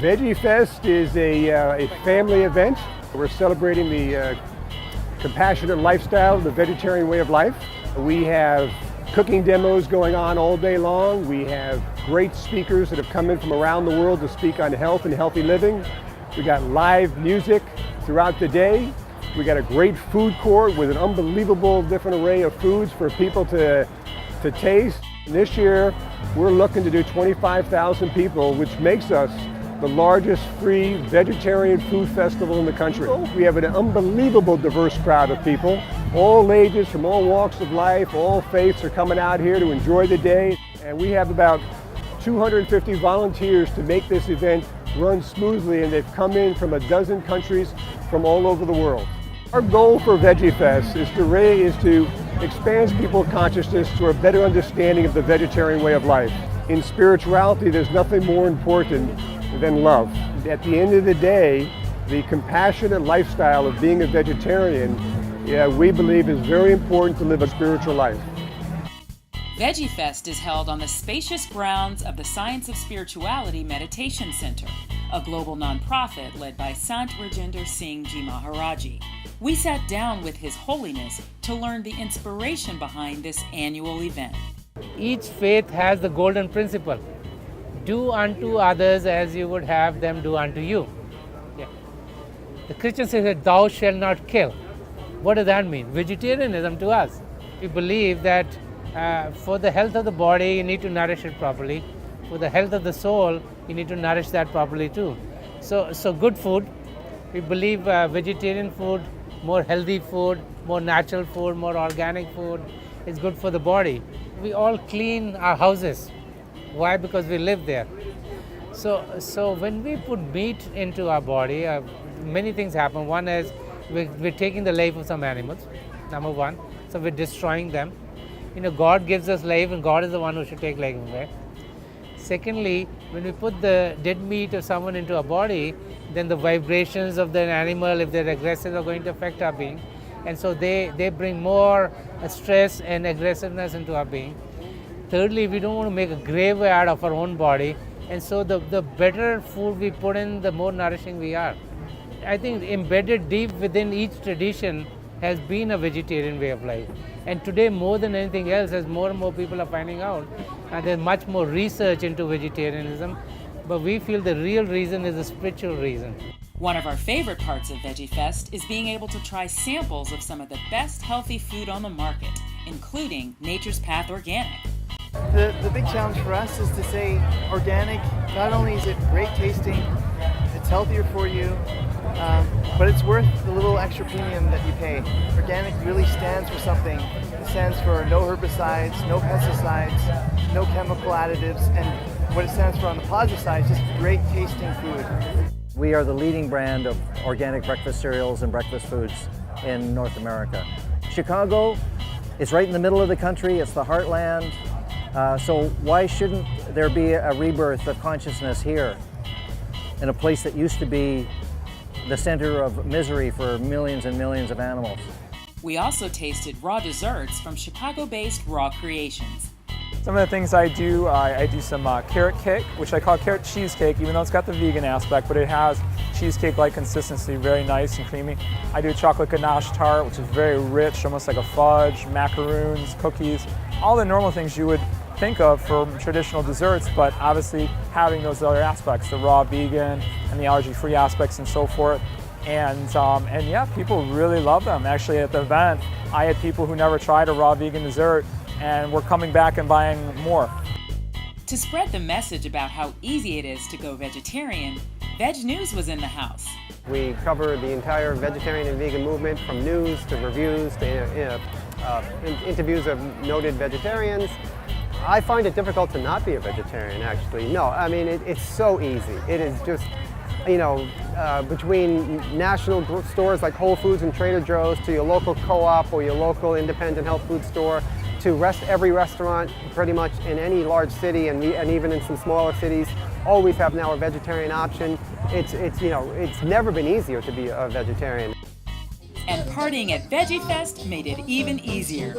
Veggie Fest is a family event. We're celebrating the compassionate lifestyle, the vegetarian way of life. We have cooking demos going on all day long. We have great speakers that have come in from around the world to speak on health and healthy living. We got live music throughout the day. We got a great food court with an unbelievable different array of foods for people to taste. This year, we're looking to do 25,000 people, which makes us the largest free vegetarian food festival in the country. We have an unbelievable diverse crowd of people. All ages, from all walks of life, all faiths are coming out here to enjoy the day. And we have about 250 volunteers to make this event run smoothly, and they've come in from a dozen countries from all over the world. Our goal for Veggie Fest is to expand people's consciousness to a better understanding of the vegetarian way of life. In spirituality, there's nothing more important than love. At the end of the day, the compassionate lifestyle of being a vegetarian, we believe is very important to live a spiritual life. Veggie Fest is held on the spacious grounds of the Science of Spirituality Meditation Center, a global nonprofit led by Sant Rajinder Singh Ji Maharaji. We sat down with His Holiness to learn the inspiration behind this annual event. Each faith has the golden principle. Do unto others as you would have them do unto you. Yeah. The Christian says that thou shalt not kill. What does that mean? Vegetarianism to us. We believe that for the health of the body, you need to nourish it properly. For the health of the soul, you need to nourish that properly too. So good food. We believe vegetarian food, more healthy food, more natural food, more organic food is good for the body. We all clean our houses. Why? Because we live there. So when we put meat into our body, many things happen. One is we're taking the life of some animals, number one. So we're destroying them. God gives us life, and God is the one who should take life away. Secondly, when we put the dead meat of someone into our body, then the vibrations of the animal, if they're aggressive, are going to affect our being. And so they bring more stress and aggressiveness into our being. Thirdly, we don't want to make a graveyard of our own body, and so the better food we put in, the more nourishing we are. I think embedded deep within each tradition has been a vegetarian way of life. And today, more than anything else, as more and more people are finding out, and there's much more research into vegetarianism, but we feel the real reason is the spiritual reason. One of our favorite parts of Veggie Fest is being able to try samples of some of the best healthy food on the market, including Nature's Path Organic. The big challenge for us is to say organic, not only is it great tasting, it's healthier for you, but it's worth the little extra premium that you pay. Organic really stands for something. It stands for no herbicides, no pesticides, no chemical additives, and what it stands for on the positive side is just great tasting food. We are the leading brand of organic breakfast cereals and breakfast foods in North America. Chicago is right in the middle of the country, it's the heartland. So why shouldn't there be a rebirth of consciousness here in a place that used to be the center of misery for millions and millions of animals? We also tasted raw desserts from Chicago-based Raw Creations. Some of the things I do some carrot cake, which I call carrot cheesecake, even though it's got the vegan aspect, but it has cheesecake-like consistency, very nice and creamy. I do chocolate ganache tart, which is very rich, almost like a fudge, macaroons, cookies, all the normal things you would think of for traditional desserts, but obviously having those other aspects, the raw vegan and the allergy-free aspects and so forth. And yeah, people really love them. Actually, at the event, I had people who never tried a raw vegan dessert and were coming back and buying more. To spread the message about how easy it is to go vegetarian, Veg News was in the house. We cover the entire vegetarian and vegan movement, from news to reviews to interviews of noted vegetarians. I find it difficult to not be a vegetarian, actually. No, I mean, it's so easy. It is just, between national stores like Whole Foods and Trader Joe's to your local co-op or your local independent health food store, to every restaurant pretty much in any large city and even in some smaller cities always have now a vegetarian option. It's never been easier to be a vegetarian. And partying at Veggie Fest made it even easier.